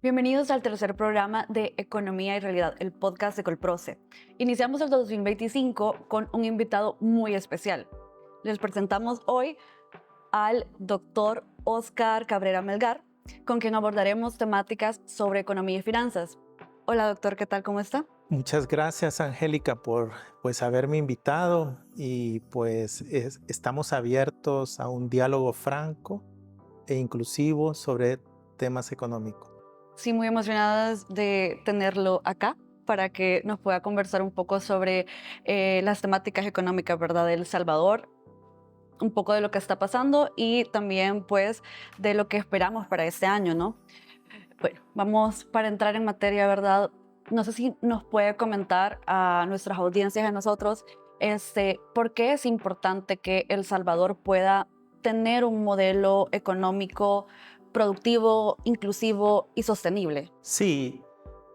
Bienvenidos al tercer programa de Economía y Realidad, el podcast de Colproce. Iniciamos el 2025 con un invitado muy especial. Les presentamos hoy al doctor Oscar Cabrera Melgar, con quien abordaremos temáticas sobre economía y finanzas. Hola doctor, ¿qué tal? ¿Cómo está? Muchas gracias, Angélica, por haberme invitado y estamos abiertos a un diálogo franco e inclusivo sobre temas económicos. Sí, muy emocionadas de tenerlo acá para que nos pueda conversar un poco sobre las temáticas económicas, ¿verdad?, de El Salvador, un poco de lo que está pasando y también pues de lo que esperamos para este año, ¿no? Bueno, vamos para entrar en materia, ¿verdad? No sé si nos puede comentar a nuestras audiencias, a nosotros, por qué es importante que El Salvador pueda tener un modelo económico productivo, inclusivo y sostenible. Sí,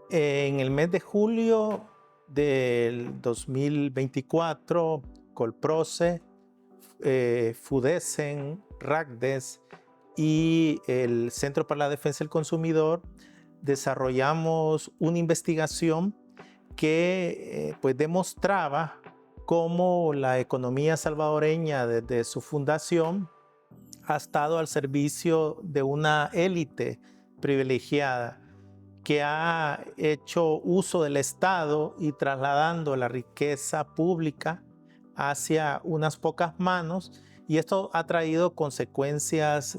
en el mes de julio del 2024, Colproce, FUDESEN, RACDES y el Centro para la Defensa del Consumidor desarrollamos una investigación que demostraba cómo la economía salvadoreña desde su fundación ha estado al servicio de una élite privilegiada que ha hecho uso del Estado y trasladando la riqueza pública hacia unas pocas manos, y esto ha traído consecuencias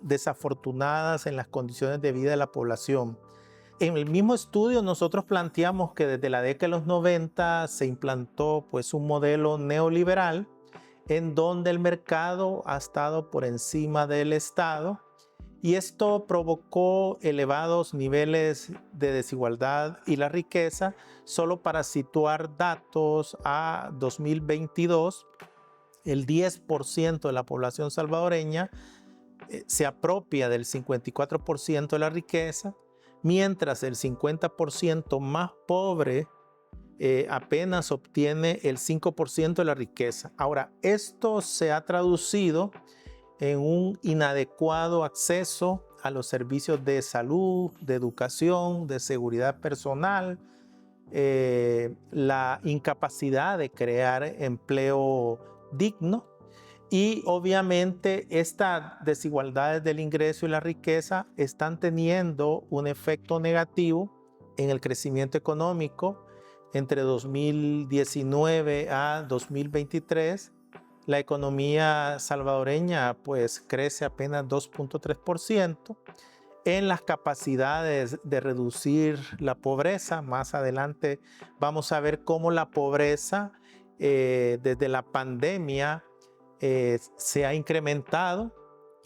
desafortunadas en las condiciones de vida de la población. En el mismo estudio nosotros planteamos que desde la década de los 90 se implantó un modelo neoliberal en donde el mercado ha estado por encima del Estado, y esto provocó elevados niveles de desigualdad y la riqueza. Solo para situar datos a 2022, el 10% de la población salvadoreña se apropia del 54% de la riqueza, mientras el 50% más pobre apenas obtiene el 5% de la riqueza. Ahora, esto se ha traducido en un inadecuado acceso a los servicios de salud, de educación, de seguridad personal, la incapacidad de crear empleo digno, y obviamente estas desigualdades del ingreso y la riqueza están teniendo un efecto negativo en el crecimiento económico. Entre 2019 a 2023, la economía salvadoreña crece apenas 2.3%. En las capacidades de reducir la pobreza, más adelante vamos a ver cómo la pobreza desde la pandemia se ha incrementado,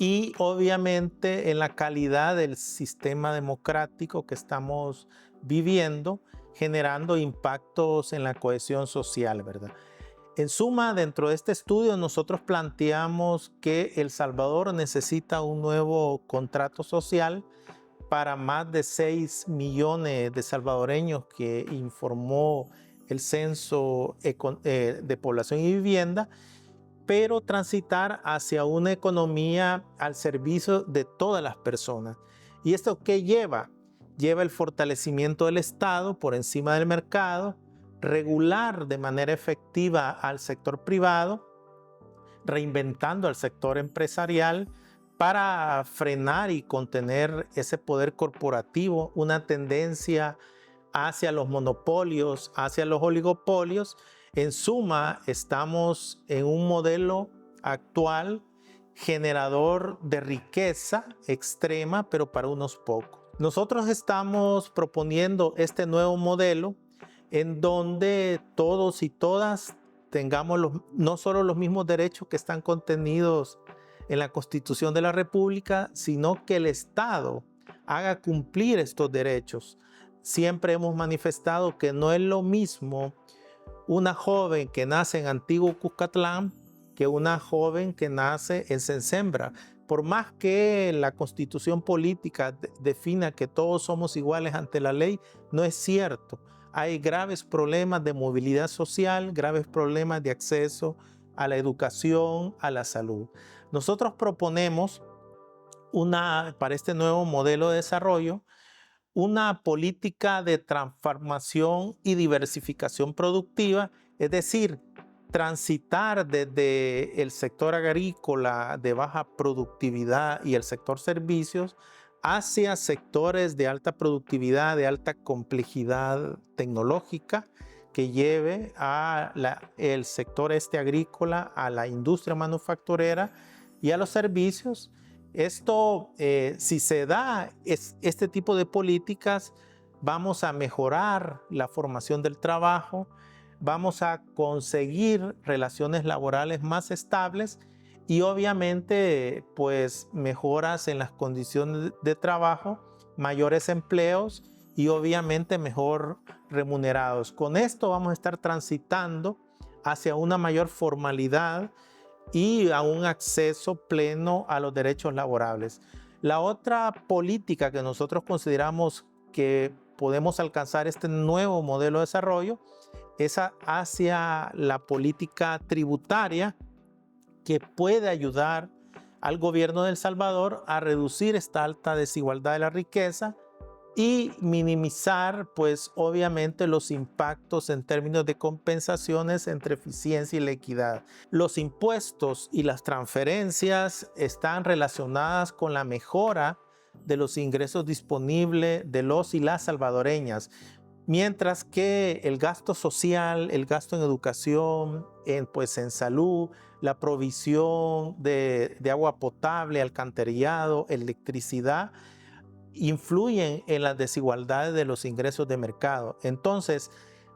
y obviamente en la calidad del sistema democrático que estamos viviendo, generando impactos en la cohesión social, ¿verdad? En suma, dentro de este estudio nosotros planteamos que El Salvador necesita un nuevo contrato social para más de 6 millones de salvadoreños que informó el Censo de Población y Vivienda, pero transitar hacia una economía al servicio de todas las personas. ¿Y esto qué lleva? Lleva el fortalecimiento del Estado por encima del mercado, regular de manera efectiva al sector privado, reinventando al sector empresarial para frenar y contener ese poder corporativo, una tendencia hacia los monopolios, hacia los oligopolios. En suma, estamos en un modelo actual generador de riqueza extrema, pero para unos pocos. Nosotros estamos proponiendo este nuevo modelo en donde todos y todas tengamos no solo los mismos derechos que están contenidos en la Constitución de la República, sino que el Estado haga cumplir estos derechos. Siempre hemos manifestado que no es lo mismo una joven que nace en Antiguo Cuscatlán que una joven que nace en Sensembra. Por más que la Constitución política defina que todos somos iguales ante la ley, no es cierto. Hay graves problemas de movilidad social, graves problemas de acceso a la educación, a la salud. Nosotros proponemos para este nuevo modelo de desarrollo una política de transformación y diversificación productiva, es decir, transitar desde el sector agrícola de baja productividad y el sector servicios hacia sectores de alta productividad, de alta complejidad tecnológica, que lleve a el sector agrícola, a la industria manufacturera y a los servicios. Esto, si se da este tipo de políticas, vamos a mejorar la formación del trabajo, vamos a conseguir relaciones laborales más estables y obviamente pues mejoras en las condiciones de trabajo, mayores empleos y obviamente mejor remunerados. Con esto vamos a estar transitando hacia una mayor formalidad y a un acceso pleno a los derechos laborables. La otra política que nosotros consideramos que podemos alcanzar este nuevo modelo de desarrollo es hacia la política tributaria, que puede ayudar al gobierno de El Salvador a reducir esta alta desigualdad de la riqueza y minimizar, pues obviamente, los impactos en términos de compensaciones entre eficiencia y la equidad. Los impuestos y las transferencias están relacionadas con la mejora de los ingresos disponibles de los y las salvadoreñas, mientras que el gasto social, el gasto en educación, en salud, la provisión de agua potable, alcantarillado, electricidad, influyen en las desigualdades de los ingresos de mercado. Entonces,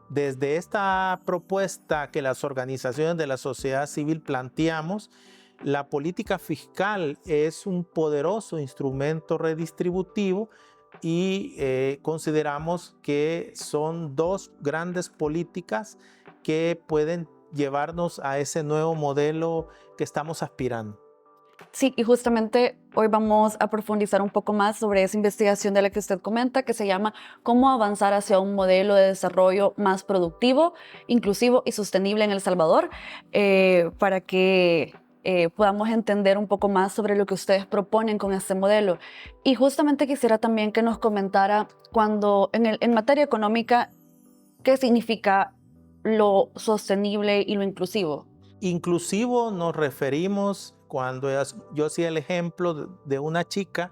desde esta propuesta que las organizaciones de la sociedad civil planteamos, la política fiscal es un poderoso instrumento redistributivo y consideramos que son dos grandes políticas que pueden llevarnos a ese nuevo modelo que estamos aspirando. Sí, y justamente hoy vamos a profundizar un poco más sobre esa investigación de la que usted comenta, que se llama Cómo avanzar hacia un modelo de desarrollo más productivo, inclusivo y sostenible en El Salvador, para que podamos entender un poco más sobre lo que ustedes proponen con este modelo. Y justamente quisiera también que nos comentara cuando en materia económica, ¿qué significa lo sostenible y lo inclusivo? Inclusivo nos referimos, cuando yo hacía el ejemplo de una chica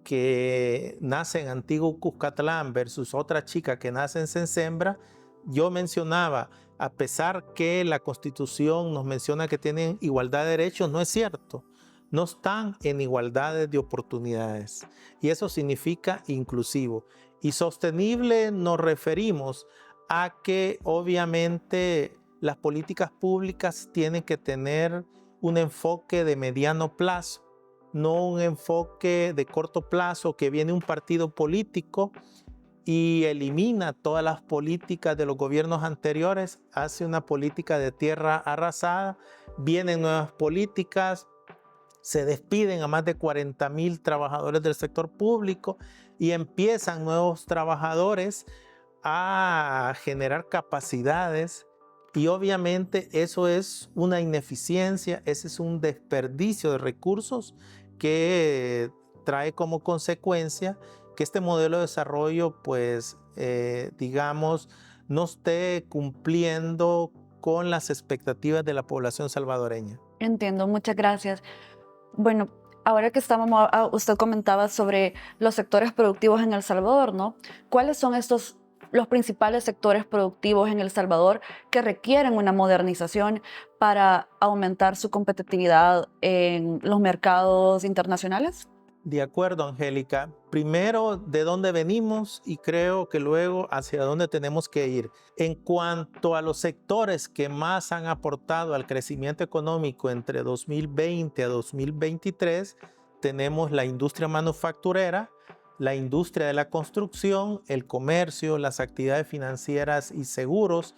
que nace en Antiguo Cuscatlán versus otra chica que nace en Sensembra, yo mencionaba, a pesar que la Constitución nos menciona que tienen igualdad de derechos, no es cierto. No están en igualdad de oportunidades. Y eso significa inclusivo. Y sostenible nos referimos a que obviamente las políticas públicas tienen que tener un enfoque de mediano plazo, no un enfoque de corto plazo que viene un partido político y elimina todas las políticas de los gobiernos anteriores, hace una política de tierra arrasada, vienen nuevas políticas, se despiden a más de 40,000 trabajadores del sector público y empiezan nuevos trabajadores a generar capacidades. Y obviamente eso es una ineficiencia, ese es un desperdicio de recursos que trae como consecuencia que este modelo de desarrollo, pues, digamos, no esté cumpliendo con las expectativas de la población salvadoreña. Entiendo, muchas gracias. Bueno, ahora que usted comentaba sobre los sectores productivos en El Salvador, ¿no? ¿Cuáles son los principales sectores productivos en El Salvador que requieren una modernización para aumentar su competitividad en los mercados internacionales? De acuerdo, Angélica. Primero, de dónde venimos y creo que luego hacia dónde tenemos que ir. En cuanto a los sectores que más han aportado al crecimiento económico entre 2020 a 2023, tenemos la industria manufacturera, la industria de la construcción, el comercio, las actividades financieras y seguros,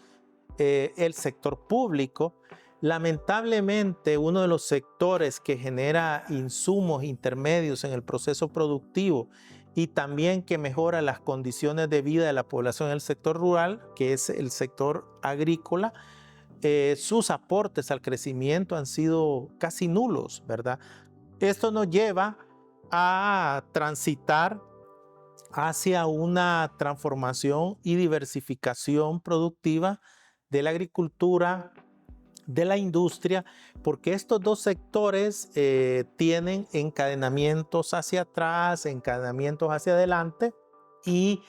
el sector público. Lamentablemente, uno de los sectores que genera insumos intermedios en el proceso productivo y también que mejora las condiciones de vida de la población en el sector rural, que es el sector agrícola, sus aportes al crecimiento han sido casi nulos, ¿verdad? Esto nos lleva a transitar hacia una transformación y diversificación productiva de la agricultura, de la industria, porque estos dos sectores tienen encadenamientos hacia atrás, encadenamientos hacia adelante, y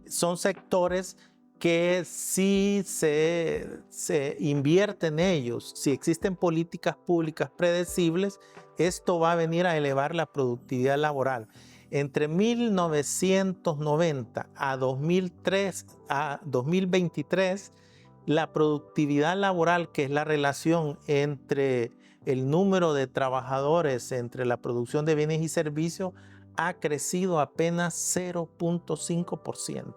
son sectores que si se invierte en ellos, si existen políticas públicas predecibles, esto va a venir a elevar la productividad laboral. Entre 1990 a 2023, la productividad laboral, que es la relación entre el número de trabajadores entre la producción de bienes y servicios, ha crecido apenas 0.5%.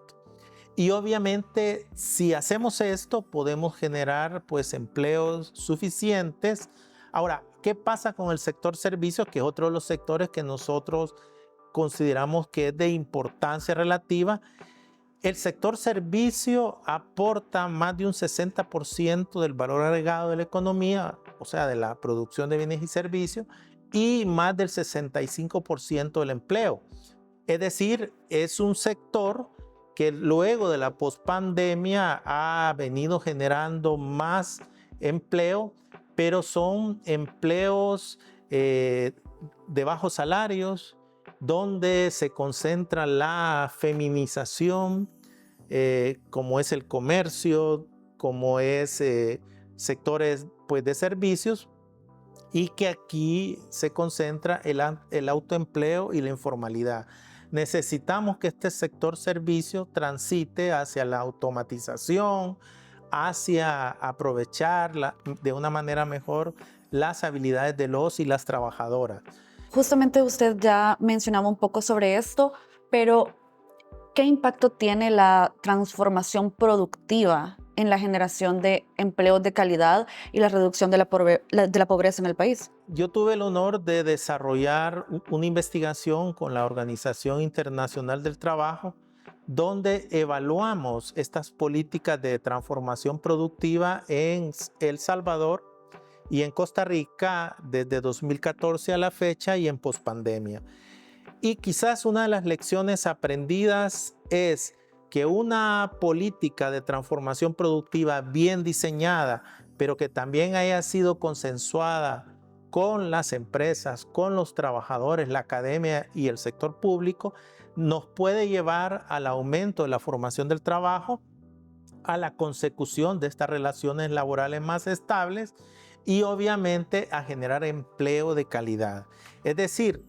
Y obviamente, si hacemos esto, podemos generar pues empleos suficientes. Ahora, ¿qué pasa con el sector servicios, que es otro de los sectores que nosotros consideramos que es de importancia relativa? El sector servicio aporta más de un 60% del valor agregado de la economía, o sea, de la producción de bienes y servicios, y más del 65% del empleo. Es decir, es un sector que luego de la pospandemia ha venido generando más empleo, pero son empleos de bajos salarios, donde se concentra la feminización, como es el comercio, como es sectores pues, de servicios, y que aquí se concentra el autoempleo y la informalidad. Necesitamos que este sector servicio transite hacia la automatización, hacia aprovechar de una manera mejor las habilidades de los y las trabajadoras. Justamente usted ya mencionaba un poco sobre esto, pero ¿qué impacto tiene la transformación productiva en la generación de empleos de calidad y la reducción de la pobreza en el país? Yo tuve el honor de desarrollar una investigación con la Organización Internacional del Trabajo, donde evaluamos estas políticas de transformación productiva en El Salvador y en Costa Rica desde 2014 a la fecha y en pospandemia. Y quizás una de las lecciones aprendidas es que una política de transformación productiva bien diseñada, pero que también haya sido consensuada con las empresas, con los trabajadores, la academia y el sector público, nos puede llevar al aumento de la formación del trabajo, a la consecución de estas relaciones laborales más estables y obviamente a generar empleo de calidad. Es decir,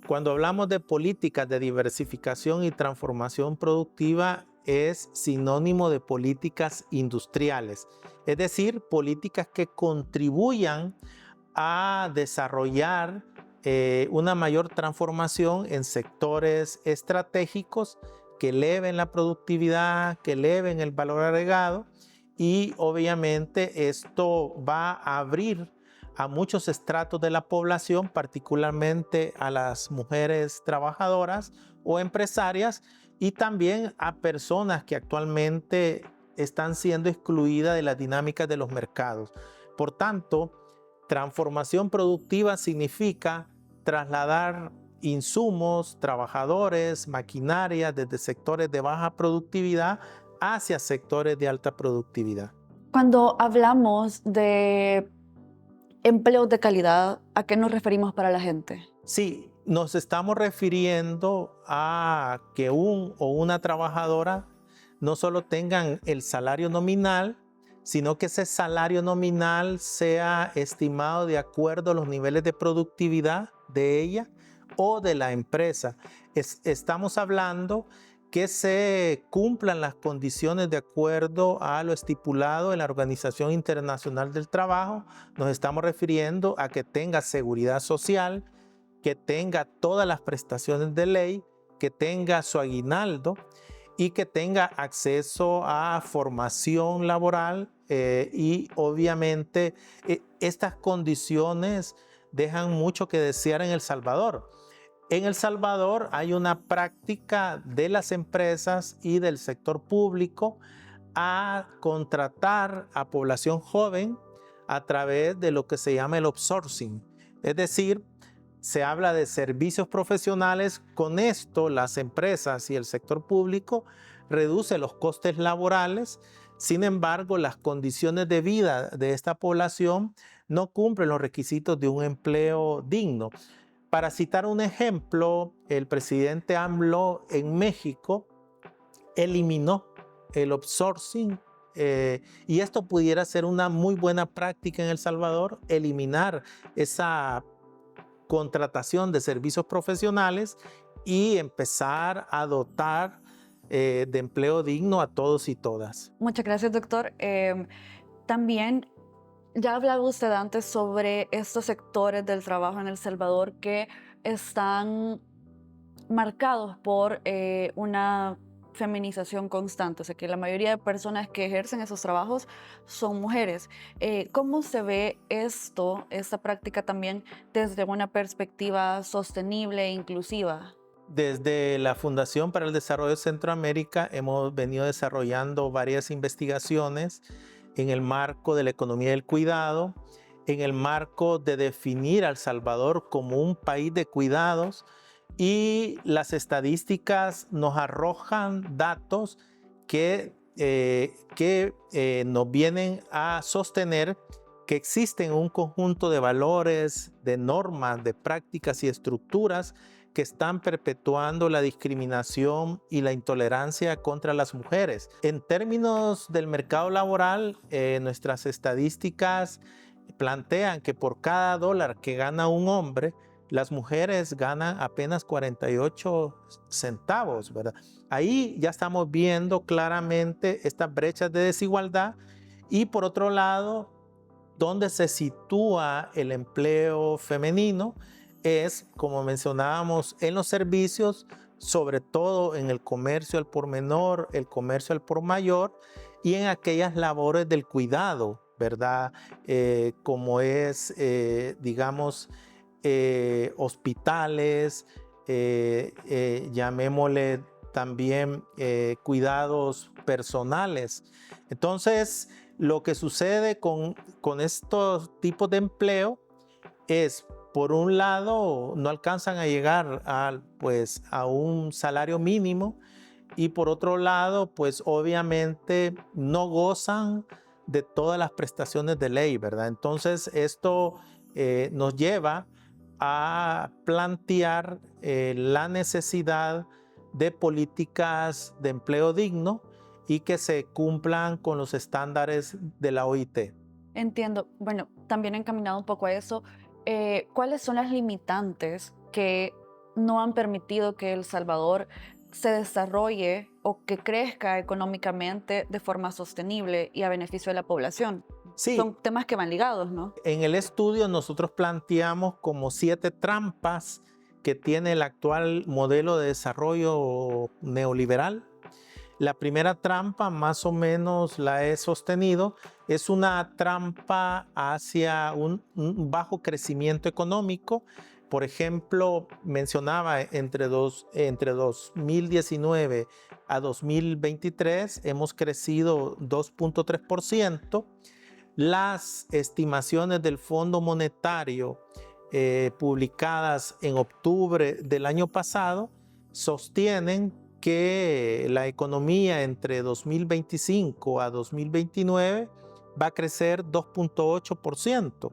cuando hablamos de políticas de diversificación y transformación productiva, es sinónimo de políticas industriales, es decir, políticas que contribuyan a desarrollar una mayor transformación en sectores estratégicos que eleven la productividad, que eleven el valor agregado, y obviamente esto va a abrir a muchos estratos de la población, particularmente a las mujeres trabajadoras o empresarias, y también a personas que actualmente están siendo excluidas de las dinámicas de los mercados. Por tanto, transformación productiva significa trasladar insumos, trabajadores, maquinaria desde sectores de baja productividad hacia sectores de alta productividad. Cuando hablamos de empleos de calidad, ¿a qué nos referimos para la gente? Sí, nos estamos refiriendo a que un o una trabajadora no solo tengan el salario nominal, sino que ese salario nominal sea estimado de acuerdo a los niveles de productividad de ella o de la empresa. Estamos hablando que se cumplan las condiciones de acuerdo a lo estipulado en la Organización Internacional del Trabajo. Nos estamos refiriendo a que tenga seguridad social, que tenga todas las prestaciones de ley, que tenga su aguinaldo y que tenga acceso a formación laboral y obviamente estas condiciones dejan mucho que desear en El Salvador. En El Salvador hay una práctica de las empresas y del sector público a contratar a población joven a través de lo que se llama el outsourcing. Es decir, se habla de servicios profesionales. Con esto, las empresas y el sector público reducen los costes laborales. Sin embargo, las condiciones de vida de esta población no cumplen los requisitos de un empleo digno. Para citar un ejemplo, el presidente AMLO en México eliminó el outsourcing, y esto pudiera ser una muy buena práctica en El Salvador, eliminar esa contratación de servicios profesionales y empezar a dotar de empleo digno a todos y todas. Muchas gracias, doctor. También ya hablaba usted antes sobre estos sectores del trabajo en El Salvador que están marcados por una feminización constante, o sea que la mayoría de personas que ejercen esos trabajos son mujeres. ¿Cómo se ve esta práctica también desde una perspectiva sostenible e inclusiva? Desde la Fundación para el Desarrollo de Centroamérica hemos venido desarrollando varias investigaciones en el marco de la economía del cuidado, en el marco de definir a El Salvador como un país de cuidados, y las estadísticas nos arrojan datos que nos vienen a sostener que existen un conjunto de valores, de normas, de prácticas y estructuras que están perpetuando la discriminación y la intolerancia contra las mujeres. En términos del mercado laboral, nuestras estadísticas plantean que por cada dólar que gana un hombre, las mujeres ganan apenas 48 centavos, ¿verdad? Ahí ya estamos viendo claramente estas brechas de desigualdad. Y por otro lado, donde se sitúa el empleo femenino es, como mencionábamos, en los servicios, sobre todo en el comercio al por menor, el comercio al por mayor, y en aquellas labores del cuidado, ¿verdad? Como es, digamos, hospitales, llamémosle también cuidados personales. Entonces, lo que sucede con estos tipos de empleo es, por un lado, no alcanzan a llegar a un salario mínimo, y por otro lado, pues obviamente no gozan de todas las prestaciones de ley, ¿verdad? Entonces, esto nos lleva a plantear la necesidad de políticas de empleo digno y que se cumplan con los estándares de la OIT. Entiendo. Bueno, también encaminado un poco a eso, ¿cuáles son las limitantes que no han permitido que El Salvador se desarrolle o que crezca económicamente de forma sostenible y a beneficio de la población? Sí, Son temas que van ligados, ¿no? en el estudio nosotros planteamos como 7 trampas que tiene el actual modelo de desarrollo neoliberal. La primera trampa, más o menos la he sostenido, es una trampa hacia un bajo crecimiento económico. Por ejemplo, mencionaba entre 2019 a 2023 hemos crecido 2.3%. Las estimaciones del Fondo Monetario publicadas en octubre del año pasado sostienen que la economía entre 2025 a 2029 va a crecer 2.8%.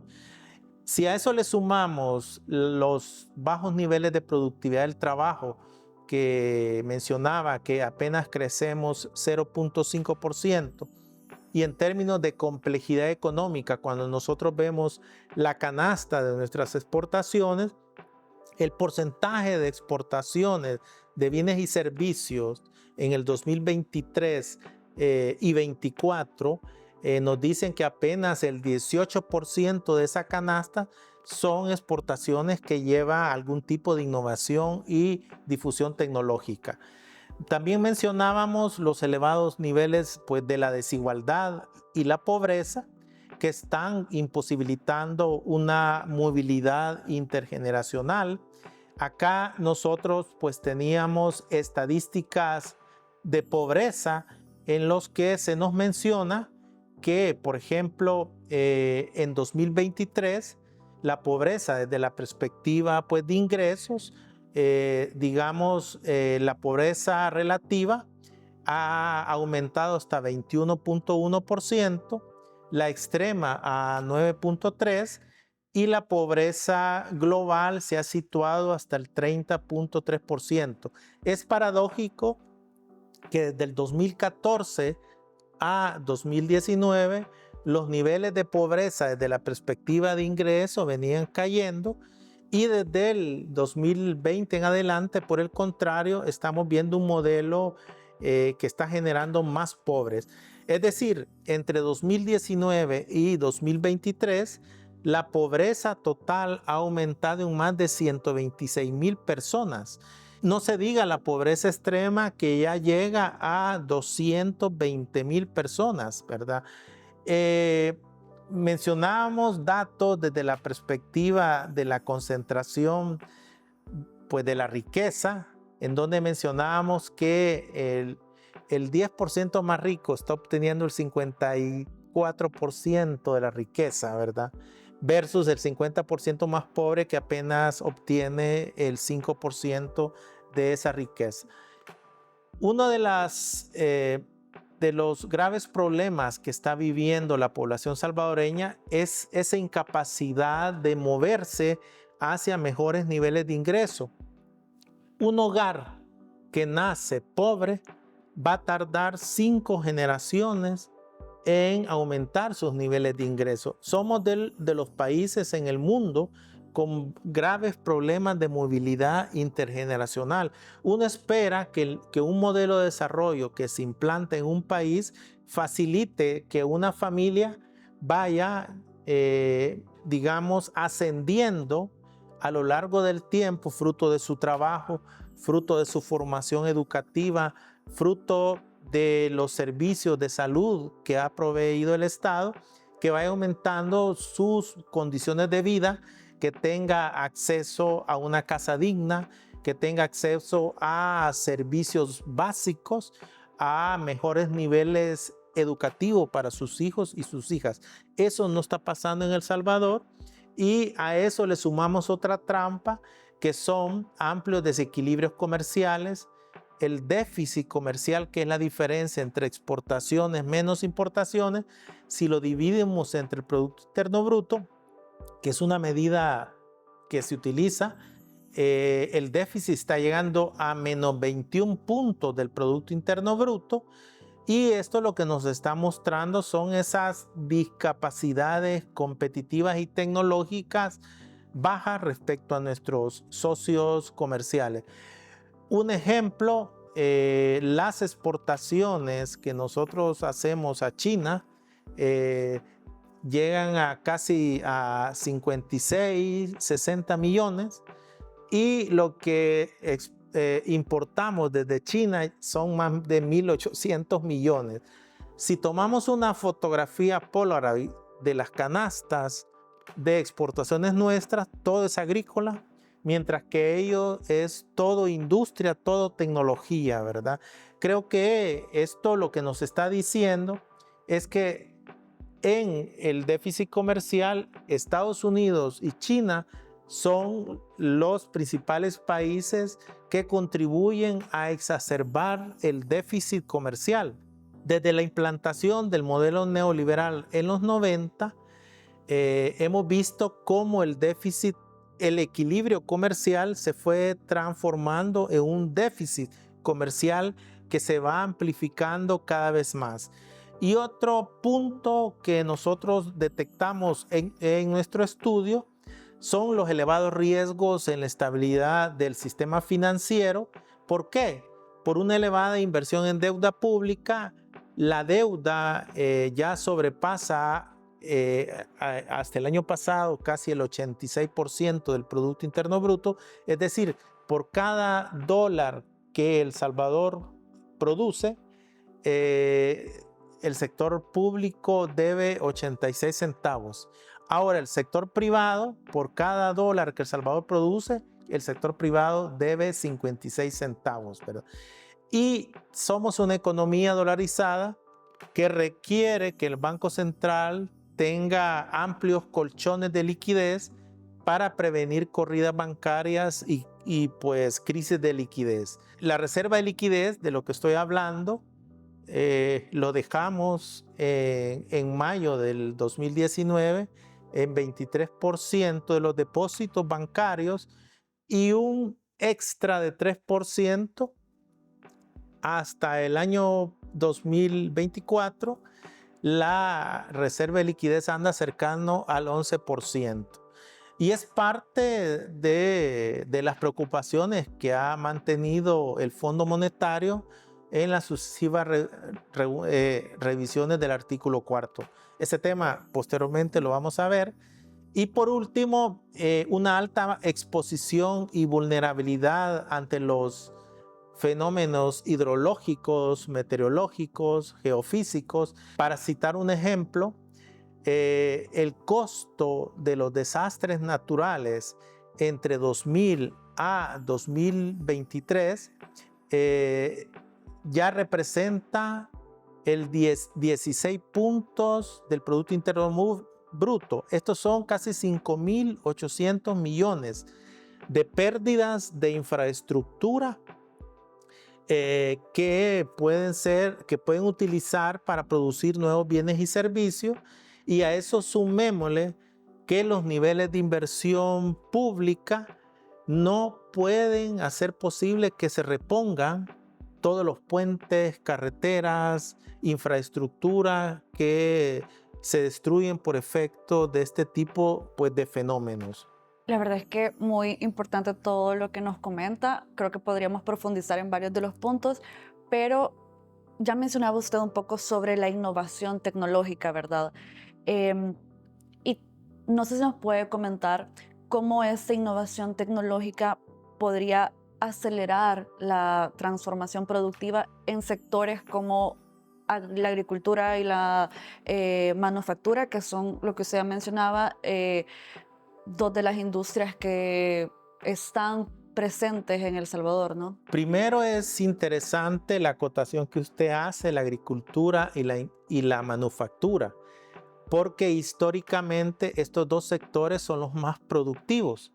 Si a eso le sumamos los bajos niveles de productividad del trabajo que mencionaba, que apenas crecemos 0.5%, y en términos de complejidad económica, cuando nosotros vemos la canasta de nuestras exportaciones, el porcentaje de exportaciones de bienes y servicios en el 2023 y 2024 nos dicen que apenas el 18% de esa canasta son exportaciones que llevan algún tipo de innovación y difusión tecnológica. También mencionábamos los elevados niveles de la desigualdad y la pobreza, que están imposibilitando una movilidad intergeneracional. Acá nosotros teníamos estadísticas de pobreza en los que se nos menciona que, por ejemplo, en 2023 la pobreza desde la perspectiva pues, de ingresos, la pobreza relativa ha aumentado hasta 21.1%, la extrema a 9.3% y la pobreza global se ha situado hasta el 30.3%. Es paradójico que desde el 2014 a 2019 los niveles de pobreza desde la perspectiva de ingreso venían cayendo y desde el 2020 en adelante, por el contrario, estamos viendo un modelo que está generando más pobres. Es decir, entre 2019 y 2023, la pobreza total ha aumentado en más de 126,000 personas. No se diga la pobreza extrema que ya llega a 220,000 personas, ¿verdad? Mencionábamos datos desde la perspectiva de la concentración pues, de la riqueza, en donde mencionábamos que el 10% más rico está obteniendo el 54% de la riqueza, ¿verdad? Versus el 50% más pobre que apenas obtiene el 5% de esa riqueza. Uno de los graves problemas que está viviendo la población salvadoreña es esa incapacidad de moverse hacia mejores niveles de ingreso. Un hogar que nace pobre va a tardar 5 generaciones en aumentar sus niveles de ingreso. Somos de los países en el mundo con graves problemas de movilidad intergeneracional. Uno espera que un modelo de desarrollo que se implante en un país facilite que una familia vaya, ascendiendo a lo largo del tiempo, fruto de su trabajo, fruto de su formación educativa, fruto de los servicios de salud que ha proveído el Estado, que vaya aumentando sus condiciones de vida, que tenga acceso a una casa digna, que tenga acceso a servicios básicos, a mejores niveles educativos para sus hijos y sus hijas. Eso no está pasando en El Salvador y a eso le sumamos otra trampa que son amplios desequilibrios comerciales, el déficit comercial, que es la diferencia entre exportaciones menos importaciones. Si lo dividimos entre el Producto Interno Bruto, que es una medida que se utiliza, el déficit está llegando a menos 21 puntos del Producto Interno Bruto, y esto lo que nos está mostrando son esas discapacidades competitivas y tecnológicas bajas respecto a nuestros socios comerciales. Un ejemplo, las exportaciones que nosotros hacemos a China llegan a casi a 56, 60 millones y lo que importamos desde China son más de 1.800 millones. Si tomamos una fotografía Polaroid de las canastas de exportaciones nuestras, todo es agrícola, mientras que ello es todo industria, todo tecnología, ¿verdad? Creo que esto lo que nos está diciendo es que en el déficit comercial, Estados Unidos y China son los principales países que contribuyen a exacerbar el déficit comercial. Desde la implantación del modelo neoliberal en los 90, hemos visto cómo el equilibrio comercial se fue transformando en un déficit comercial que se va amplificando cada vez más. Y otro punto que nosotros detectamos en nuestro estudio son los elevados riesgos en la estabilidad del sistema financiero. ¿Por qué? Por una elevada inversión en deuda pública. La deuda ya sobrepasa hasta el año pasado casi el 86% del Producto Interno Bruto, es decir, por cada dólar que El Salvador produce, el sector público debe 86 centavos. Ahora, el sector privado, por cada dólar que El Salvador produce, el sector privado debe 56 centavos, ¿verdad? Y somos una economía dolarizada que requiere que el Banco Central tenga amplios colchones de liquidez para prevenir corridas bancarias pues crisis de liquidez. La reserva de liquidez de lo que estoy hablando lo dejamos en mayo del 2019 en 23% de los depósitos bancarios y un extra de 3% hasta el año 2024. La reserva de liquidez anda cercano al 11%. Y es parte de las preocupaciones que ha mantenido el Fondo Monetario en las sucesivas revisiones del artículo 4. Ese tema posteriormente lo vamos a ver. Y por último, una alta exposición y vulnerabilidad ante los fenómenos hidrológicos, meteorológicos, geofísicos. Para citar un ejemplo, el costo de los desastres naturales entre 2000 a 2023 ya representa el 16 puntos del Producto Interno Bruto. Estos son casi 5.800 millones de pérdidas de infraestructura que pueden utilizar para producir nuevos bienes y servicios, y a eso sumémosle que los niveles de inversión pública no pueden hacer posible que se repongan todos los puentes, carreteras, infraestructura que se destruyen por efecto de este tipo pues, de fenómenos. La verdad es que muy importante todo lo que nos comenta. Creo que podríamos profundizar en varios de los puntos, pero ya mencionaba usted un poco sobre la innovación tecnológica, ¿verdad? Y no sé si nos puede comentar cómo esta innovación tecnológica podría acelerar la transformación productiva en sectores como la agricultura y la manufactura, que son lo que usted mencionaba, dos de las industrias que están presentes en El Salvador, ¿no? Primero es interesante la acotación que usted hace, la agricultura y la manufactura, porque históricamente estos dos sectores son los más productivos,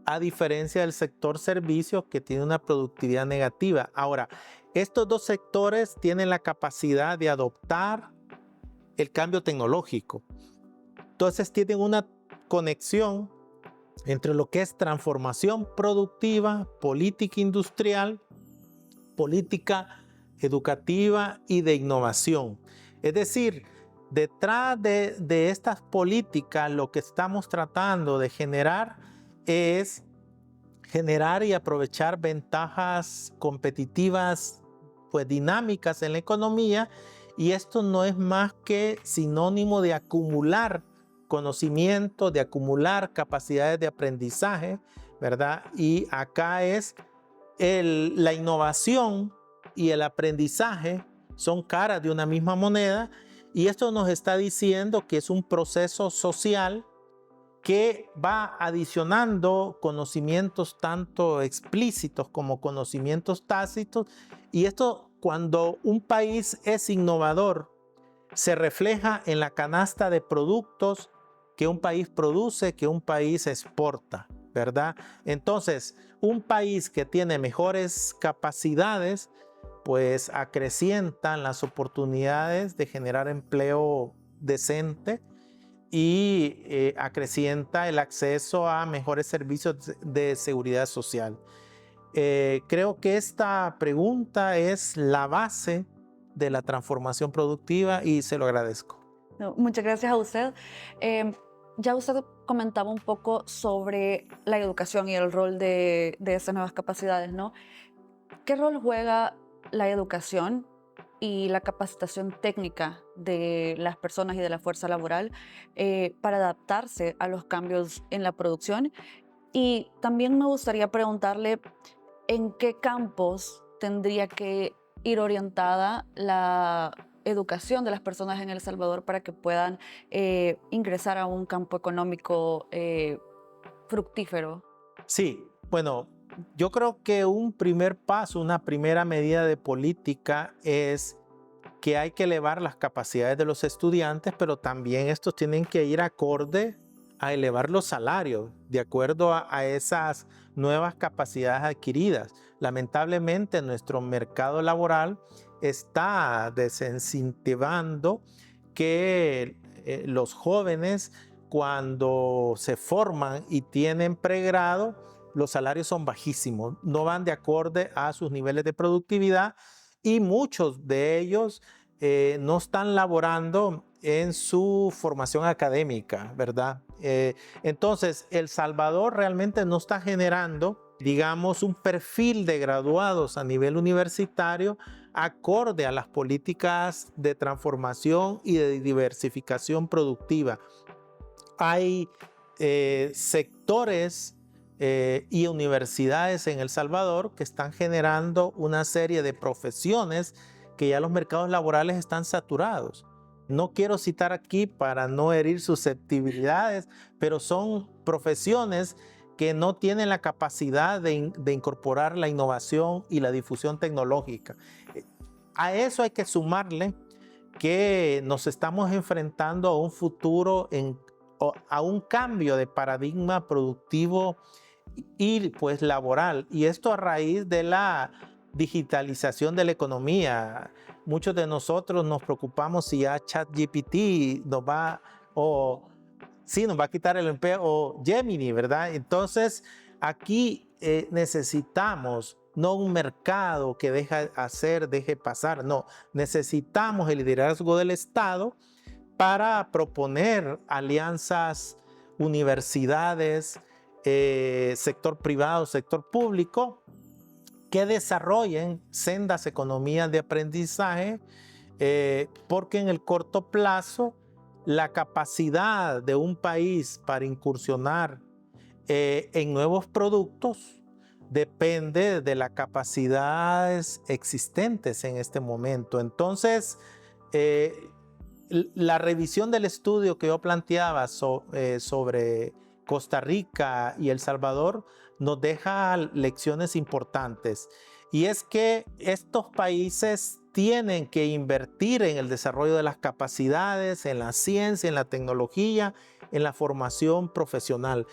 a diferencia del sector servicios que tiene una productividad negativa. Ahora, estos dos sectores tienen la capacidad de adoptar el cambio tecnológico. Entonces tienen una conexión entre lo que es transformación productiva, política industrial, política educativa y de innovación. Es decir, detrás de estas políticas lo que estamos tratando de generar es generar y aprovechar ventajas competitivas pues dinámicas en la economía, y esto no es más que sinónimo de acumular conocimiento, de acumular capacidades de aprendizaje, ¿verdad? Y acá es la innovación y el aprendizaje son caras de una misma moneda, y esto nos está diciendo que es un proceso social que va adicionando conocimientos tanto explícitos como conocimientos tácitos, y esto, cuando un país es innovador, se refleja en la canasta de productos que un país produce, que un país exporta, ¿verdad? Entonces, un país que tiene mejores capacidades, pues acrecientan las oportunidades de generar empleo decente y acrecienta el acceso a mejores servicios de seguridad social. Creo que esta pregunta es la base de la transformación productiva y se lo agradezco. No, muchas gracias a usted. Ya usted comentaba un poco sobre la educación y el rol de estas nuevas capacidades, ¿no? ¿Qué rol juega la educación y la capacitación técnica de las personas y de la fuerza laboral para adaptarse a los cambios en la producción? Y también me gustaría preguntarle en qué campos tendría que ir orientada la educación de las personas en El Salvador para que puedan ingresar a un campo económico fructífero. Sí, bueno, yo creo que un primer paso, una primera medida de política es que hay que elevar las capacidades de los estudiantes, pero también estos tienen que ir acorde a elevar los salarios de acuerdo a esas nuevas capacidades adquiridas. Lamentablemente, nuestro mercado laboral está desincentivando que los jóvenes, cuando se forman y tienen pregrado, los salarios son bajísimos, no van de acorde a sus niveles de productividad y muchos de ellos no están laborando en su formación académica, ¿verdad? Entonces, El Salvador realmente no está generando, digamos, un perfil de graduados a nivel universitario acorde a las políticas de transformación y de diversificación productiva. Hay sectores y universidades en El Salvador que están generando una serie de profesiones que ya los mercados laborales están saturados. No quiero citar aquí para no herir susceptibilidades, pero son profesiones que no tienen la capacidad de incorporar la innovación y la difusión tecnológica. A eso hay que sumarle que nos estamos enfrentando a un futuro, a un cambio de paradigma productivo y pues laboral. Y esto a raíz de la digitalización de la economía. Muchos de nosotros nos preocupamos si ya ChatGPT nos va nos va a quitar el empleo, o Gemini, ¿verdad? Entonces, aquí necesitamos no un mercado que deje pasar, no, necesitamos el liderazgo del Estado para proponer alianzas, universidades, sector privado, sector público, que desarrollen sendas economías de aprendizaje, porque en el corto plazo la capacidad de un país para incursionar en nuevos productos depende de las capacidades existentes en este momento. Entonces, la revisión del estudio que yo planteaba sobre Costa Rica y El Salvador nos deja lecciones importantes. Y es que estos países tienen que invertir en el desarrollo de las capacidades, en la ciencia, en la tecnología, en la formación profesional,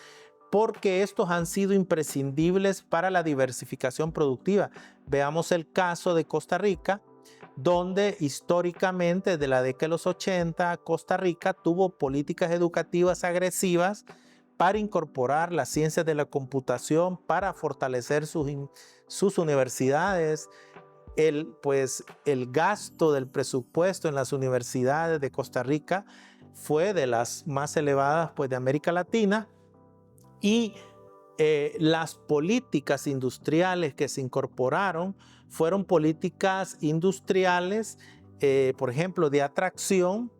porque estos han sido imprescindibles para la diversificación productiva. Veamos el caso de Costa Rica, donde históricamente, desde la década de los 80, Costa Rica tuvo políticas educativas agresivas para incorporar las ciencias de la computación, para fortalecer sus universidades. El gasto del presupuesto en las universidades de Costa Rica fue de las más elevadas de América Latina, y las políticas industriales que se incorporaron fueron políticas industriales, por ejemplo, de atracción.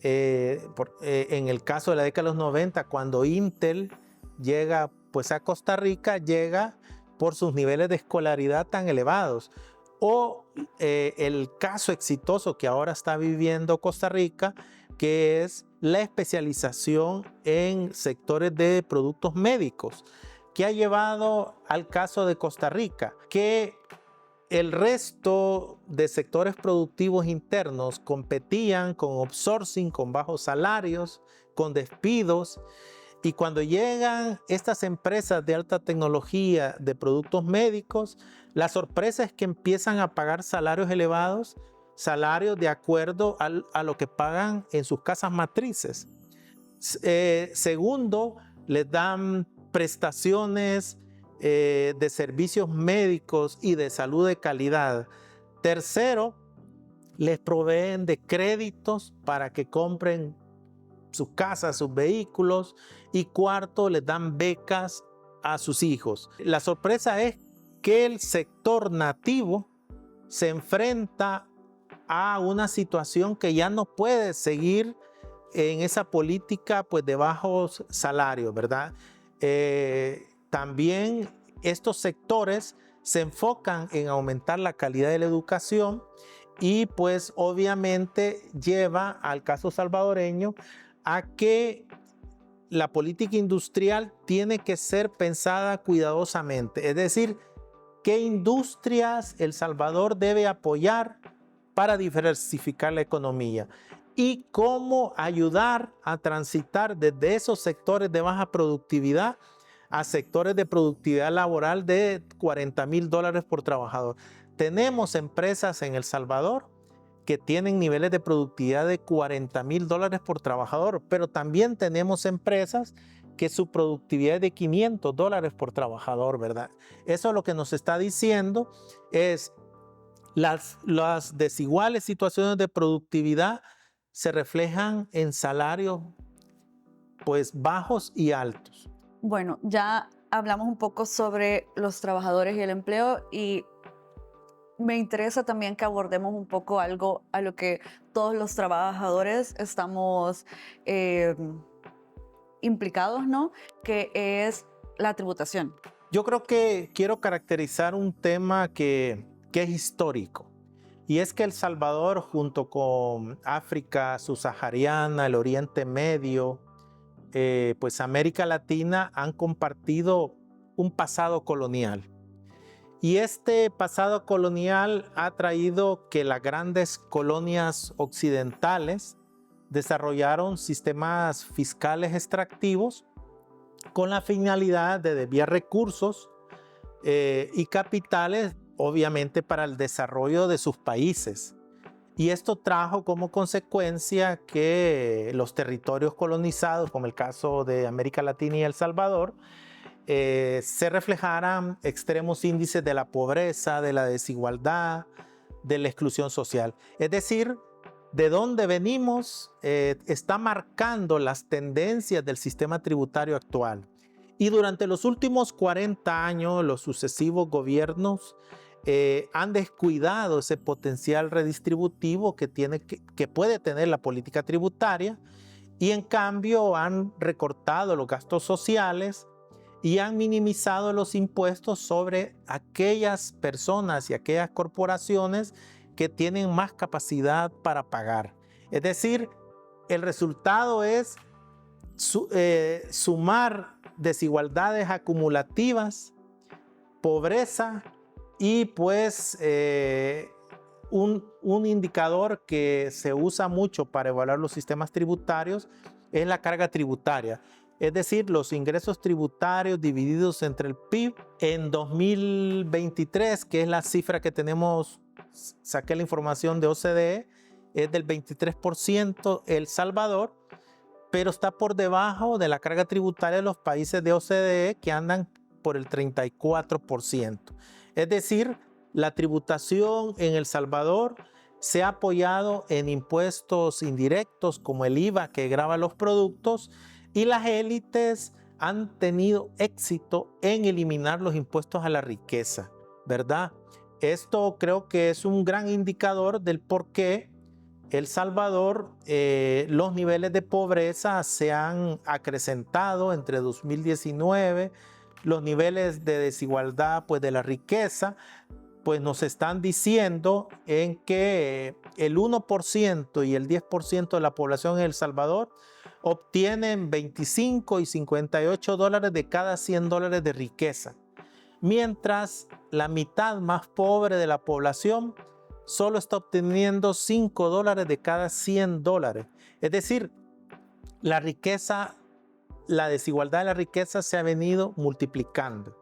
En el caso de la década de los 90, cuando Intel llega a Costa Rica, llega por sus niveles de escolaridad tan elevados. O el caso exitoso que ahora está viviendo Costa Rica, que es la especialización en sectores de productos médicos, que ha llevado al caso de Costa Rica, que el resto de sectores productivos internos competían con outsourcing, con bajos salarios, con despidos, y cuando llegan estas empresas de alta tecnología de productos médicos, la sorpresa es que empiezan a pagar salarios elevados, salarios de acuerdo a lo que pagan en sus casas matrices. Segundo, les dan prestaciones de servicios médicos y de salud de calidad. Tercero, les proveen de créditos para que compren sus casas, sus vehículos. Y cuarto, les dan becas a sus hijos. La sorpresa es que el sector nativo se enfrenta a una situación que ya no puede seguir en esa política de bajos salarios, ¿verdad? También estos sectores se enfocan en aumentar la calidad de la educación, y obviamente lleva al caso salvadoreño a que la política industrial tiene que ser pensada cuidadosamente. Es decir, ¿qué industrias El Salvador debe apoyar para diversificar la economía? y cómo ayudar a transitar desde esos sectores de baja productividad a sectores de productividad laboral de $40,000 por trabajador. Tenemos empresas en El Salvador que tienen niveles de productividad de $40,000 por trabajador, pero también tenemos empresas que su productividad es de $500 por trabajador, ¿verdad? Eso lo que nos está diciendo es las desiguales situaciones de productividad se reflejan en salarios pues bajos y altos. Bueno, ya hablamos un poco sobre los trabajadores y el empleo y me interesa también que abordemos un poco algo a lo que todos los trabajadores estamos eh, implicados, ¿no? Que es la tributación. Yo creo que quiero caracterizar un tema que es histórico. Y es que El Salvador, junto con África subsahariana, el Oriente Medio, pues América Latina, han compartido un pasado colonial. Y este pasado colonial ha traído que las grandes colonias occidentales desarrollaron sistemas fiscales extractivos con la finalidad de desviar recursos y capitales, obviamente, para el desarrollo de sus países. Y esto trajo como consecuencia que los territorios colonizados, como el caso de América Latina y El Salvador, se reflejaran extremos índices de la pobreza, de la desigualdad, de la exclusión social. Es decir, de dónde venimos está marcando las tendencias del sistema tributario actual. Y durante los últimos 40 años, los sucesivos gobiernos han descuidado ese potencial redistributivo que puede tener la política tributaria, y en cambio han recortado los gastos sociales y han minimizado los impuestos sobre aquellas personas y aquellas corporaciones que tienen más capacidad para pagar. Es decir, el resultado es sumar desigualdades acumulativas, pobreza y pues un indicador que se usa mucho para evaluar los sistemas tributarios es la carga tributaria. Es decir, los ingresos tributarios divididos entre el PIB. En 2023, que es la cifra que tenemos, saqué la información de OCDE, es del 23% El Salvador, pero está por debajo de la carga tributaria de los países de OCDE que andan por el 34%. Es decir, la tributación en El Salvador se ha apoyado en impuestos indirectos como el IVA que grava los productos, y las élites han tenido éxito en eliminar los impuestos a la riqueza, ¿verdad? Esto creo que es un gran indicador del por qué El Salvador, los niveles de pobreza se han acrecentado entre 2019, los niveles de desigualdad pues, de la riqueza, pues nos están diciendo en que el 1% y el 10% de la población en El Salvador obtienen 25 y 58 dólares de cada 100 dólares de riqueza, mientras la mitad más pobre de la población solo está obteniendo 5 dólares de cada 100 dólares. Es decir, la riqueza, la desigualdad de la riqueza se ha venido multiplicando.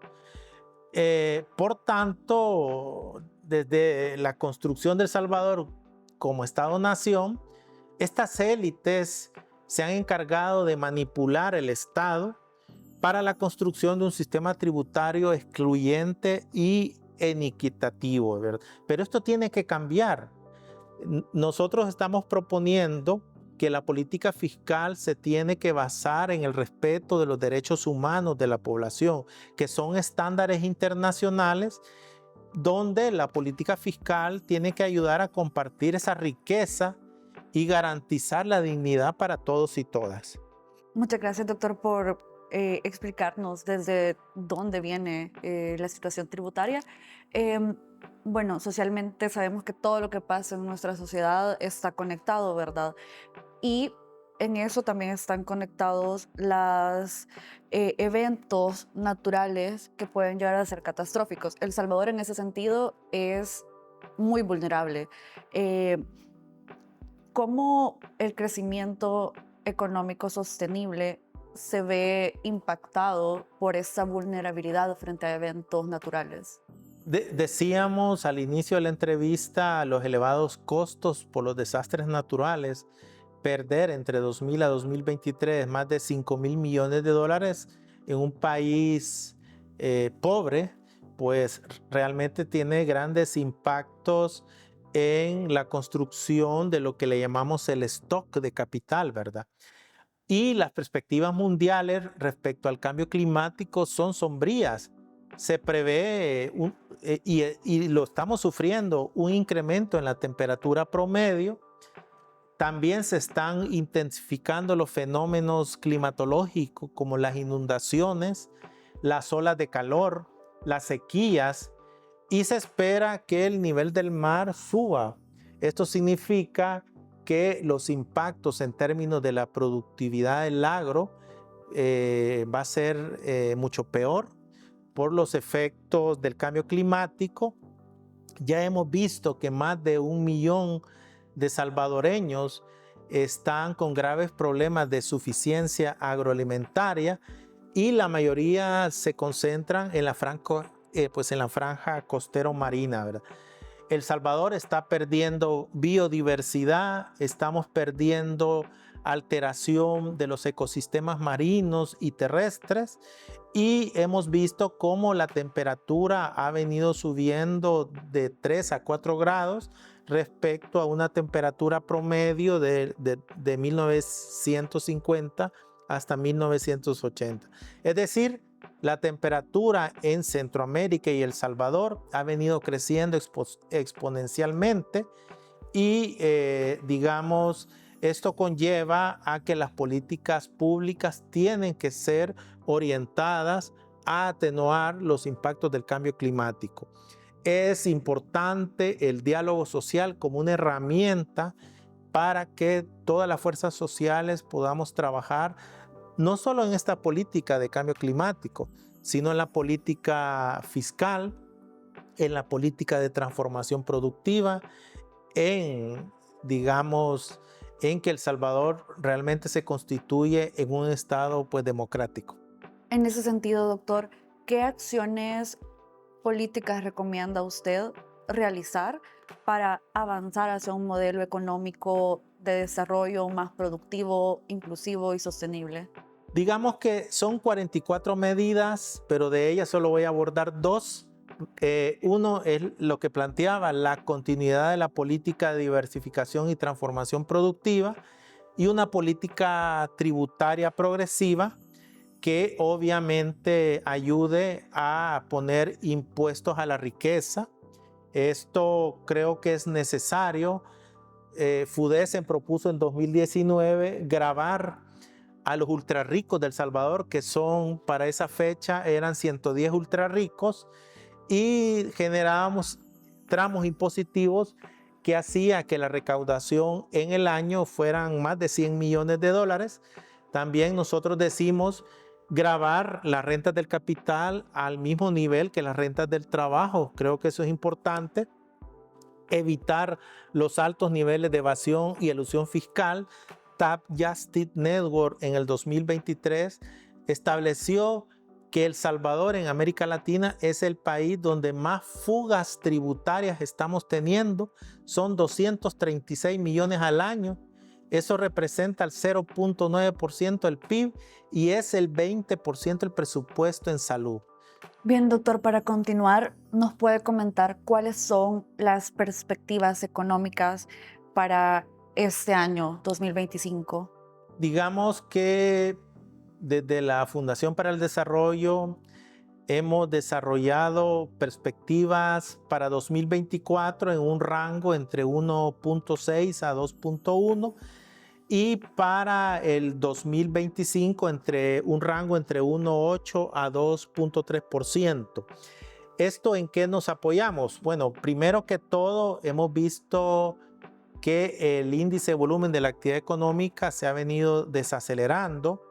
Por tanto, desde la construcción de El Salvador como Estado-nación, estas élites se han encargado de manipular el Estado para la construcción de un sistema tributario excluyente y inequitativo, ¿verdad? Pero esto tiene que cambiar. Nosotros estamos proponiendo que la política fiscal se tiene que basar en el respeto de los derechos humanos de la población, que son estándares internacionales donde la política fiscal tiene que ayudar a compartir esa riqueza y garantizar la dignidad para todos y todas. Muchas gracias, doctor, por explicarnos desde dónde viene la situación tributaria. Bueno, socialmente sabemos que todo lo que pasa en nuestra sociedad está conectado, ¿verdad? Y en eso también están conectados los eventos naturales que pueden llegar a ser catastróficos. El Salvador en ese sentido es muy vulnerable. ¿Cómo el crecimiento económico sostenible se ve impactado por esa vulnerabilidad frente a eventos naturales? Decíamos al inicio de la entrevista los elevados costos por los desastres naturales, perder entre 2000 a 2023 más de 5.000 millones de dólares en un país pobre, pues realmente tiene grandes impactos en la construcción de lo que le llamamos el stock de capital, ¿verdad? Y las perspectivas mundiales respecto al cambio climático son sombrías. Se prevé, y lo estamos sufriendo, un incremento en la temperatura promedio. También se están intensificando los fenómenos climatológicos como las inundaciones, las olas de calor, las sequías, y se espera que el nivel del mar suba. Esto significa que los impactos en términos de la productividad del agro va a ser mucho peor por los efectos del cambio climático. Ya hemos visto que más de 1 millón de salvadoreños están con graves problemas de suficiencia agroalimentaria y la mayoría se concentran en la franja costero marina, ¿verdad? El Salvador está perdiendo biodiversidad, estamos perdiendo alteración de los ecosistemas marinos y terrestres, y hemos visto cómo la temperatura ha venido subiendo de 3 a 4 grados respecto a una temperatura promedio de 1950 hasta 1980. Es decir, la temperatura en Centroamérica y El Salvador ha venido creciendo exponencialmente y digamos, esto conlleva a que las políticas públicas tienen que ser orientadas a atenuar los impactos del cambio climático. Es importante el diálogo social como una herramienta para que todas las fuerzas sociales podamos trabajar no solo en esta política de cambio climático, sino en la política fiscal, en la política de transformación productiva, digamos, en que El Salvador realmente se constituye en un estado pues democrático. En ese sentido, doctor, ¿qué acciones políticas recomienda usted realizar para avanzar hacia un modelo económico de desarrollo más productivo, inclusivo y sostenible? Digamos que son 44 medidas, pero de ellas solo voy a abordar dos. Uno es lo que planteaba la continuidad de la política de diversificación y transformación productiva y una política tributaria progresiva que obviamente ayude a poner impuestos a la riqueza. Esto creo que es necesario. FUDESEN propuso en 2019 gravar a los ultrarricos de El Salvador, que son para esa fecha eran 110 ultrarricos, y generábamos tramos impositivos que hacía que la recaudación en el año fueran más de 100 millones de dólares. También nosotros decimos gravar las rentas del capital al mismo nivel que las rentas del trabajo. Creo que eso es importante. Evitar los altos niveles de evasión y elusión fiscal. Tap Justice Network en el 2023 estableció que El Salvador en América Latina es el país donde más fugas tributarias estamos teniendo. Son 236 millones al año. Eso representa el 0.9% del PIB y es el 20% del presupuesto en salud. Bien, doctor, para continuar, ¿nos puede comentar cuáles son las perspectivas económicas para este año 2025? Digamos que desde la Fundación para el Desarrollo hemos desarrollado perspectivas para 2024 en un rango entre 1.6 a 2.1 y para el 2025 entre un rango entre 1.8 a 2.3%. ¿Esto en qué nos apoyamos? Bueno, primero que todo hemos visto que el índice de volumen de la actividad económica se ha venido desacelerando.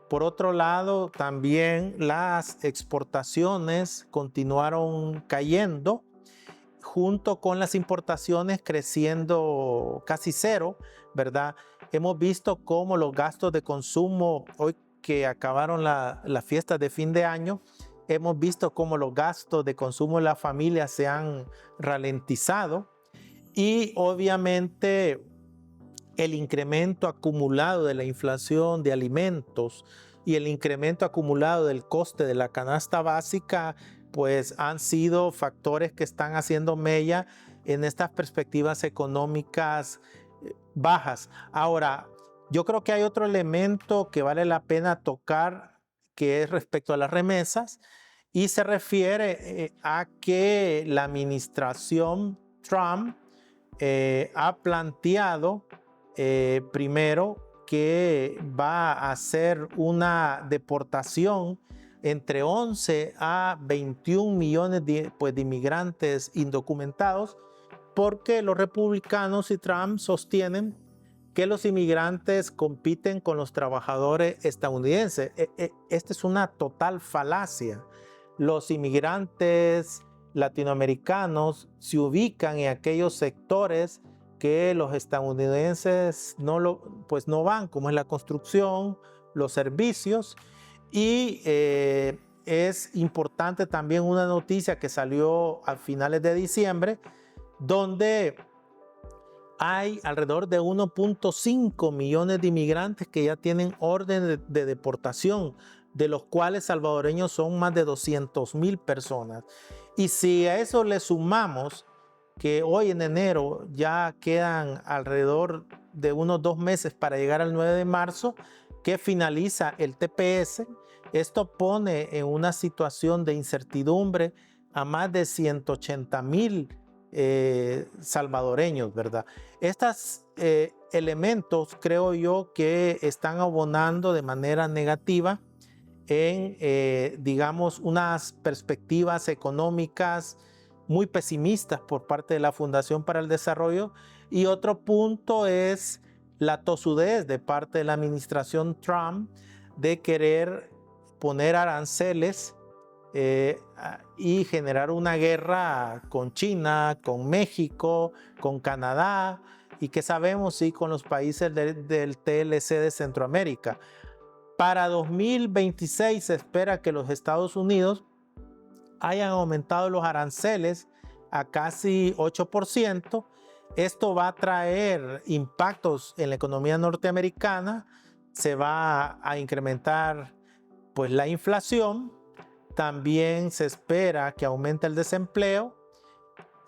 Por otro lado, también las exportaciones continuaron cayendo junto con las importaciones creciendo casi cero, ¿verdad? Hemos visto cómo los gastos de consumo, hoy que acabaron las fiestas de fin de año, hemos visto cómo los gastos de consumo de la familia se han ralentizado y obviamente el incremento acumulado de la inflación de alimentos y el incremento acumulado del coste de la canasta básica, pues han sido factores que están haciendo mella en estas perspectivas económicas bajas. Ahora, yo creo que hay otro elemento que vale la pena tocar, que es respecto a las remesas, y se refiere a que la administración Trump ha planteado primero que va a hacer una deportación entre 11 a 21 millones de inmigrantes indocumentados, porque los republicanos y Trump sostienen que los inmigrantes compiten con los trabajadores estadounidenses. Esta es una total falacia. Los inmigrantes latinoamericanos se ubican en aquellos sectores que los estadounidenses no van, como es la construcción, los servicios. Y es importante también una noticia que salió a finales de diciembre, donde hay alrededor de 1.5 millones de inmigrantes que ya tienen orden de deportación, de los cuales salvadoreños son más de 200,000 personas. Y si a eso le sumamos que hoy en enero ya quedan alrededor de unos 2 meses para llegar al 9 de marzo, que finaliza el TPS, esto pone en una situación de incertidumbre a más de 180,000 salvadoreños, ¿verdad? Estos elementos creo yo que están abonando de manera negativa en, digamos, unas perspectivas económicas muy pesimistas por parte de la Fundación para el Desarrollo. Y otro punto es la tosudez de parte de la administración Trump de querer poner aranceles y generar una guerra con China, con México, con Canadá y que sabemos sí con los países del TLC de Centroamérica. Para 2026 se espera que los Estados Unidos hayan aumentado los aranceles a casi 8%. Esto va a traer impactos en la economía norteamericana, se va a incrementar pues la inflación, también se espera que aumente el desempleo,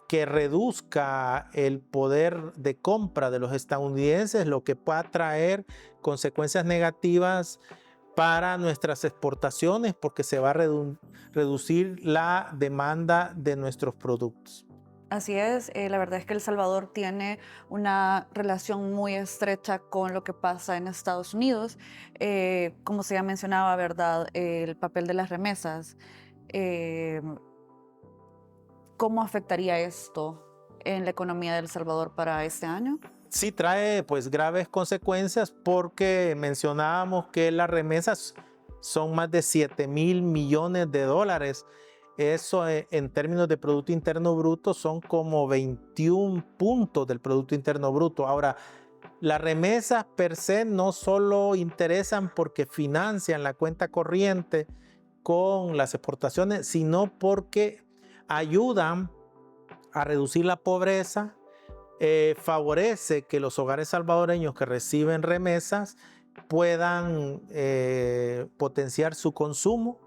que reduzca el poder de compra de los estadounidenses, lo que pueda traer consecuencias negativas para nuestras exportaciones porque se va a reducir la demanda de nuestros productos. Así es, la verdad es que El Salvador tiene una relación muy estrecha con lo que pasa en Estados Unidos. Como se ya mencionaba, ¿verdad? El papel de las remesas. Eh, ¿Cómo afectaría esto en la economía de El Salvador para este año? Sí trae pues graves consecuencias porque mencionábamos que las remesas son más de 7,000 millones de dólares. Eso en términos de Producto Interno Bruto son como 21 puntos del Producto Interno Bruto. Ahora, las remesas per se no solo interesan porque financian la cuenta corriente con las exportaciones, sino porque ayudan a reducir la pobreza, favorece que los hogares salvadoreños que reciben remesas puedan potenciar su consumo,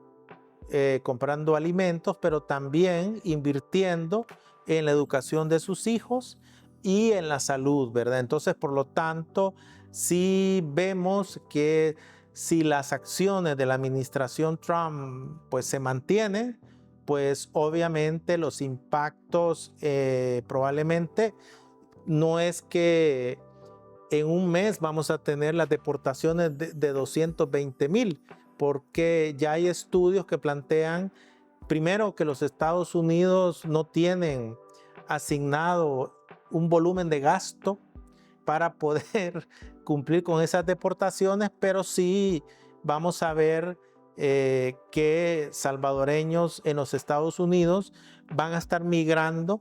comprando alimentos, pero también invirtiendo en la educación de sus hijos y en la salud, ¿verdad? Entonces, por lo tanto, sí vemos que si las acciones de la administración Trump pues se mantienen, pues obviamente los impactos probablemente no es que en un mes vamos a tener las deportaciones de 220,000, porque ya hay estudios que plantean, primero, que los Estados Unidos no tienen asignado un volumen de gasto para poder cumplir con esas deportaciones, pero sí vamos a ver que salvadoreños en los Estados Unidos van a estar migrando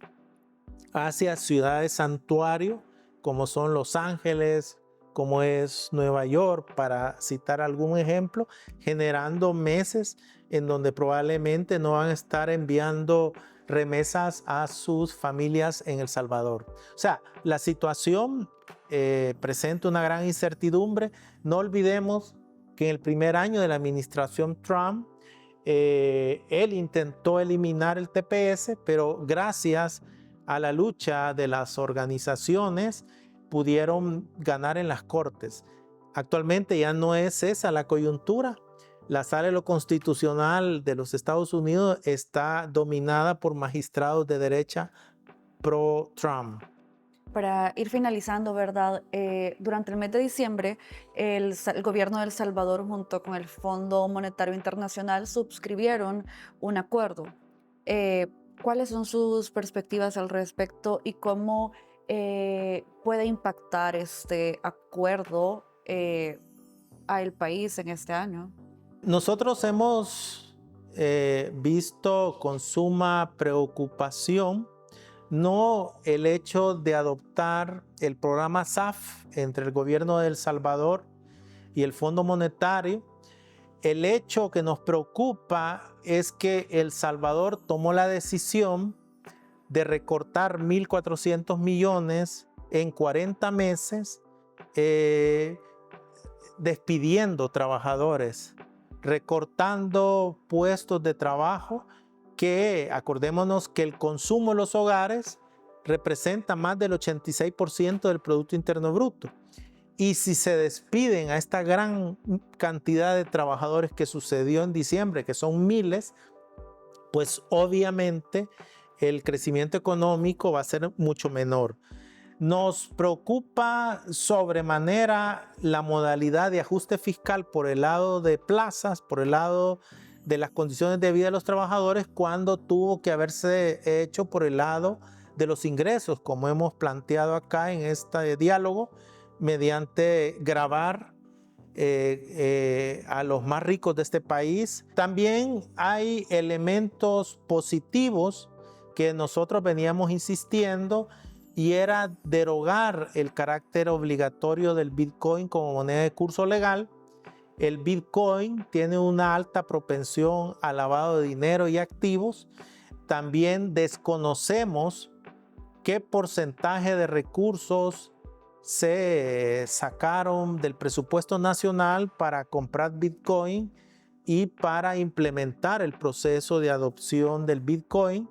hacia ciudades santuario, como son Los Ángeles, como es Nueva York, para citar algún ejemplo, generando meses en donde probablemente no van a estar enviando remesas a sus familias en El Salvador. O sea, la situación presenta una gran incertidumbre. No olvidemos que en el primer año de la administración Trump, él intentó eliminar el TPS, pero gracias a la lucha de las organizaciones pudieron ganar en las cortes. Actualmente ya no es esa la coyuntura. La sala de lo constitucional de los Estados Unidos está dominada por magistrados de derecha pro-Trump. Para ir finalizando, ¿verdad? Durante el mes de diciembre, el gobierno de El Salvador junto con el Fondo Monetario Internacional suscribieron un acuerdo. ¿Cuáles son sus perspectivas al respecto y cómo puede impactar este acuerdo al país en este año? Nosotros hemos visto con suma preocupación no el hecho de adoptar el programa SAF entre el gobierno de El Salvador y el Fondo Monetario. El hecho que nos preocupa es que El Salvador tomó la decisión de recortar 1.400 millones en 40 meses, despidiendo trabajadores, recortando puestos de trabajo, que acordémonos que el consumo en los hogares representa más del 86% del Producto Interno Bruto. Y si se despiden a esta gran cantidad de trabajadores que sucedió en diciembre, que son miles, pues obviamente el crecimiento económico va a ser mucho menor. Nos preocupa sobremanera la modalidad de ajuste fiscal por el lado de plazas, por el lado de las condiciones de vida de los trabajadores, cuando tuvo que haberse hecho por el lado de los ingresos, como hemos planteado acá en este diálogo, mediante gravar a los más ricos de este país. También hay elementos positivos que nosotros veníamos insistiendo, y era derogar el carácter obligatorio del Bitcoin como moneda de curso legal. El Bitcoin tiene una alta propensión al lavado de dinero y activos. También desconocemos qué porcentaje de recursos se sacaron del presupuesto nacional para comprar Bitcoin y para implementar el proceso de adopción del Bitcoin.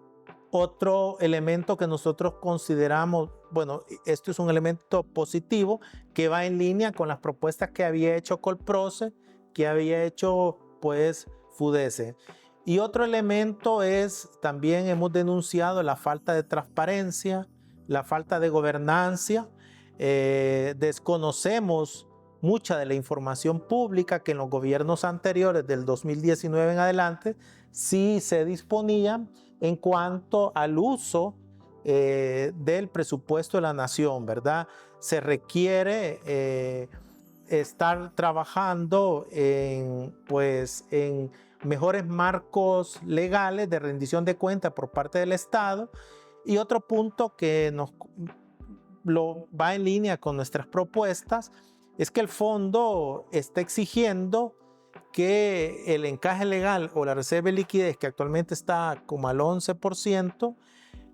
Otro elemento que nosotros consideramos, bueno, esto es un elemento positivo que va en línea con las propuestas que había hecho Colproce, que había hecho pues FUDESE. Y otro elemento es, también hemos denunciado la falta de transparencia, la falta de gobernanza. Desconocemos mucha de la información pública que en los gobiernos anteriores, del 2019 en adelante, sí se disponía en cuanto al uso del presupuesto de la nación, ¿verdad? Se requiere estar trabajando en mejores marcos legales de rendición de cuentas por parte del Estado. Y otro punto que va en línea con nuestras propuestas es que el fondo está exigiendo que el encaje legal o la reserva de liquidez, que actualmente está como al 11%,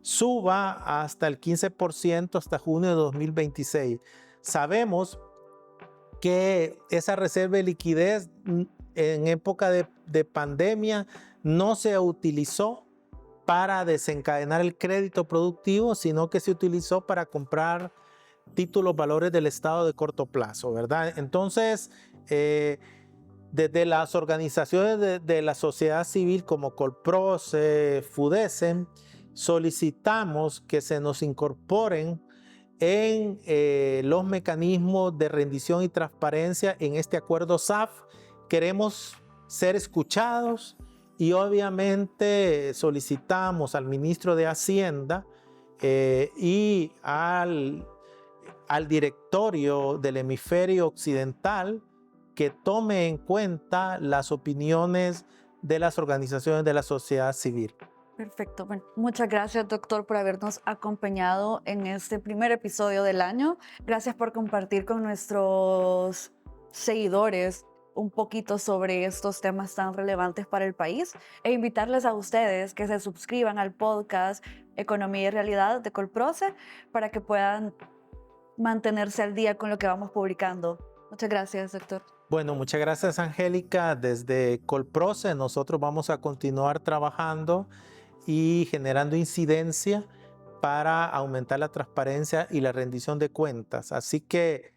suba hasta el 15% hasta junio de 2026. Sabemos que esa reserva de liquidez en época de pandemia no se utilizó para desencadenar el crédito productivo, sino que se utilizó para comprar títulos valores del Estado de corto plazo, ¿verdad? Entonces, desde las organizaciones de la sociedad civil como Colproce, FUDESE, solicitamos que se nos incorporen en los mecanismos de rendición y transparencia en este acuerdo SAF. Queremos ser escuchados y obviamente solicitamos al ministro de Hacienda y al directorio del hemisferio occidental que tome en cuenta las opiniones de las organizaciones de la sociedad civil. Perfecto. Bueno, muchas gracias, doctor, por habernos acompañado en este primer episodio del año. Gracias por compartir con nuestros seguidores un poquito sobre estos temas tan relevantes para el país e invitarles a ustedes que se suscriban al podcast Economía y Realidad de Colproce para que puedan mantenerse al día con lo que vamos publicando. Muchas gracias, doctor. Bueno, muchas gracias, Angélica. Desde Colproce nosotros vamos a continuar trabajando y generando incidencia para aumentar la transparencia y la rendición de cuentas. Así que,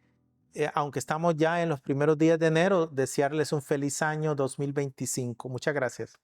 aunque estamos ya en los primeros días de enero, desearles un feliz año 2025. Muchas gracias.